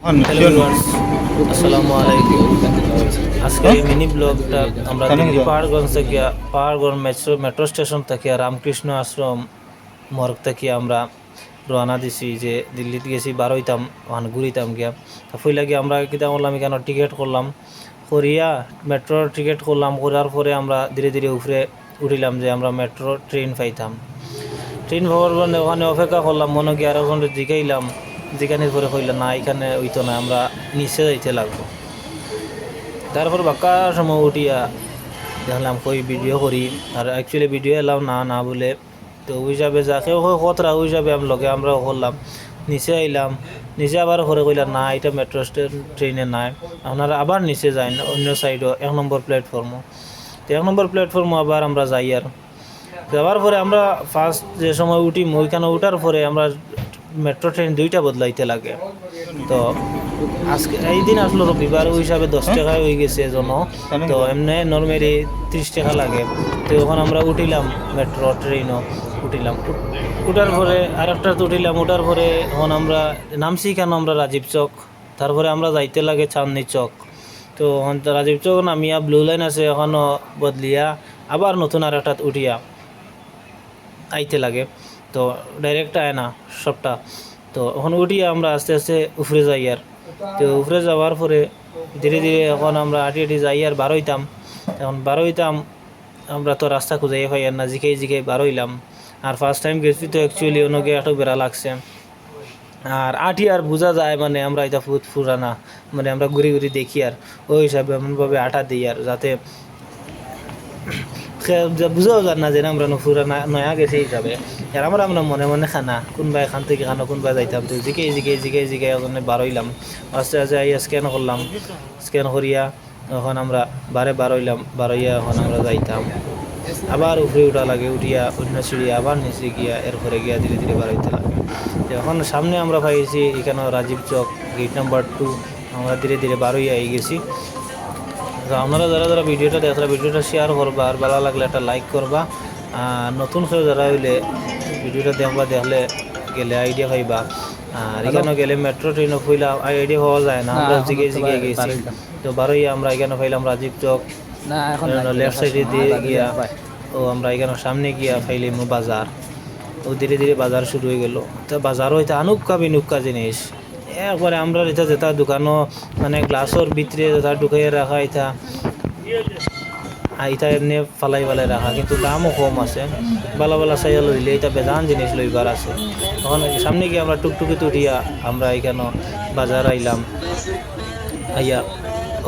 Hello viewers, আসসালামু আলাইকুম। আজকে এই মিনি ব্লগটা আমরা দিল্লি পাহাড়গঞ্জ মেট্রো স্টেশন থেকে রামকৃষ্ণ আশ্রম মর্গ থেকে আমরা রওনা দিছি যে দিল্লিতে গেছি বারোইতাম ওখানে ঘুরিতাম গিয়া ফুইলা গিয়ে আমরা কিতা করলাম এখানে টিকিট করলাম করিয়া মেট্রোর টিকিট করলাম করার পরে আমরা ধীরে ধীরে উপরে উঠিলাম যে আমরা মেট্রো ট্রেন পাইতাম। ট্রেন পাওয়ার পরে ওখানে অপেক্ষা করলাম মনে গিয়ে আরো ঘন্টা জিগাইলাম, যেখানে পরে কইলাম না এখানে হইতো না, আমরা নিচে যাইতে লাগবো। তারপর বাক্কা সময় উঠিয়া দেখলাম কই ভিডিও করি, আর অ্যাকচুয়ালি ভিডিও এলাম না না বলে, তো ওই হিসাবে যাকে কতরা ওই হিসাবে আমরাও করলাম, নিচে আইলাম। নিচে আবার করে কইলাম না এটা মেট্রো ট্রেনে নাই, আপনারা আবার নিচে যান অন্য সাইডও 1 নম্বর প্ল্যাটফর্মও। তো 1 নম্বর প্ল্যাটফর্মও আবার আমরা যাই। আর যাওয়ার পরে আমরা ফার্স্ট যে সময় উঠি ওইখানে উঠার পরে আমরা মেট্রো ট্রেন দুইটা বদলাইতে লাগে। তো আজকে এই দিন আসলো রবিবার, ওই হিসাবে 10 টাকায় হয়ে গেছে জন, তো এমনি নর্মালি 30 টাকা লাগে। তো এখন আমরা উঠিলাম মেট্রো ট্রেনও উঠিলাম, উঠার পরে আরেকটাতে উঠিলাম, উঠার পরে এখন আমরা নামছি কেন আমরা রাজীব চক, তারপরে আমরা যাইতে লাগে চাঁদনি চক। তো রাজীব চক নামিয়া ব্লু লাইন আছে এখনও বদলিয়া আবার নতুন আর একটা উঠিয়া আইতে লাগে, তো ডাইরেক্ট আয় না সবটা। তো এখন উঠিয়া আমরা আস্তে আস্তে উপরে যাই। আর তো উপরে যাওয়ার পরে ধীরে ধীরে এখন আমরা আটি যাই আর বারোইতাম। এখন বারোইতাম আমরা তো রাস্তা খুঁজাই পাই আর না, জিকাই বারোইলাম। আর ফার্স্ট টাইম গেছি তো অ্যাকচুয়ালি অনেকে একটু বেড়া লাগছে, আর আটি আর বোঝা যায় মানে আমরা এটা ফুরানা, মানে আমরা ঘুরি দেখি আর ওই হিসাবে এমনভাবে আটা দিই আর যাতে বুঝাও যান না যে আমরা পুরা নয়া গেছে হিসাবে। আর আমরা মনে মনে খানা কোনবা এখান থেকে খানা কোনবা যাইতাম, তো জিকে ওখানে বারোইলাম। আস্তে আস্তে আইয়া স্ক্যান করলাম, স্ক্যান করিয়া এখন আমরা বারোইলাম, বারোইয়া এখন আমরা যাইতাম। আবার উপরে উঠা লাগে, উঠিয়া অন্য সিঁড়িয়া আবার নিচে গিয়া এরপরে গিয়া ধীরে ধীরে বাড়াইতে লাগে। এখন সামনে আমরা পাইছি এখানে রাজীব চক গেট নাম্বার 2, আমরা ধীরে ধীরে বারোইয়া আই গেছি। তো আপনারা যারা ভিডিওটা দেখরা ভিডিওটা শেয়ার করবা, আর ভালো লাগলে একটা লাইক করবা। নতুন কেউ যারা হইলে ভিডিওটা দেখলে গেলে আইডিয়া পাইবা। আর এখানে গেলে মেট্রো ট্রেনও ফুইলা আইডিয়া পাওয়া যায় না, আমরা জিগে গেছি। তো বারোই আমরা এখানে পাইলাম রাজীব চক, লেফট সাইডে দিয়ে গিয়া ও আমরা এখানে সামনে গিয়া পাইলাম বাজার। ও ধীরে ধীরে বাজার শুরু হয়ে গেল। তো বাজারও এটা আনুক্কা জিনিস একবারে আমরা এটা যেটা দোকানও মানে গ্লাসের ভিতরে যেটা ঢুকাইয়ে রাখা এটা এটা এমনি ফালাই রাখা, কিন্তু দামও কম আছে। ভালো চাইয়া লইলে এটা বেজান জিনিস লইবার আছে। তখন সামনে গিয়ে আমরা টুকটুকিতে উঠিয়া আমরা এখানে বাজার আইলাম। আইয়া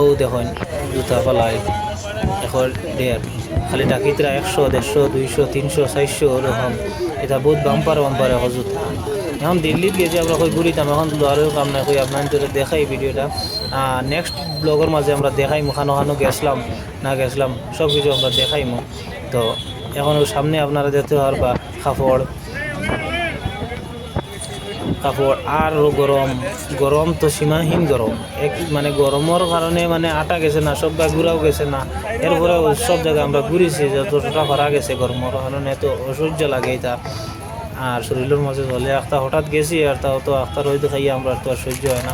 ও দেখুন জুতা ফালাই 1.5 খালি ডাকিতরা 100, 150, 200, 300, 400 ওরকম। এটা বহুত বাম্পারে জুতা। এখন দিল্লিত গেছি আমরা কই ঘুরিতাম, এখন আরও কাম নাই কই আপনার দেখাই ভিডিওটা। নেক্সট ব্লগের মাঝে আমরা দেখাইমু খানো গেছিলাম না গেছিলাম সব কিছু আমরা দেখাইমু। তো এখন সামনে আপনারা দেখতে পারবা কাপড় আর গরম তো সীমাহীন গরম। মানে গরমের কারণে মানে আটা গেছে না, সব ঘুরাও গেছে না। এরপরে সব জায়গায় আমরা ঘুরেছি, যতটা করা গেছে গরমের কারণে তো অসহ্য লাগে এটা। আর শরীরের মাঝে জলে একটা হঠাৎ গেছি আর তাও তো আখতার হয়তো খাইয়ে আমরা তো আর সহ্য হয় না।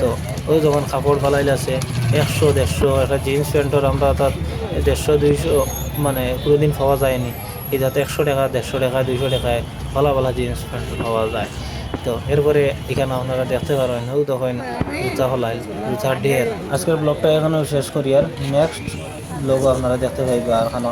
তো ওই যখন কাপড় ফালাইল আছে 100, 150 একটা জিন্স প্যান্টর আমরা তার 150, 200 মানে কোনোদিন পাওয়া যায়নি। এটাতে 100 টাকা, 150 টাকা, 200 টাকায় ভালো জিন্স প্যান্ট পাওয়া যায়। তো এরপরে এখানে আপনারা দেখতে পারেন ও তখন জুতা ফলাইল, জুতার ঢের। আজকের ব্লগটা এখানেও শেষ করি, আর নেক্সট ব্লগও আপনারা দেখতে পাইবা। আর খানো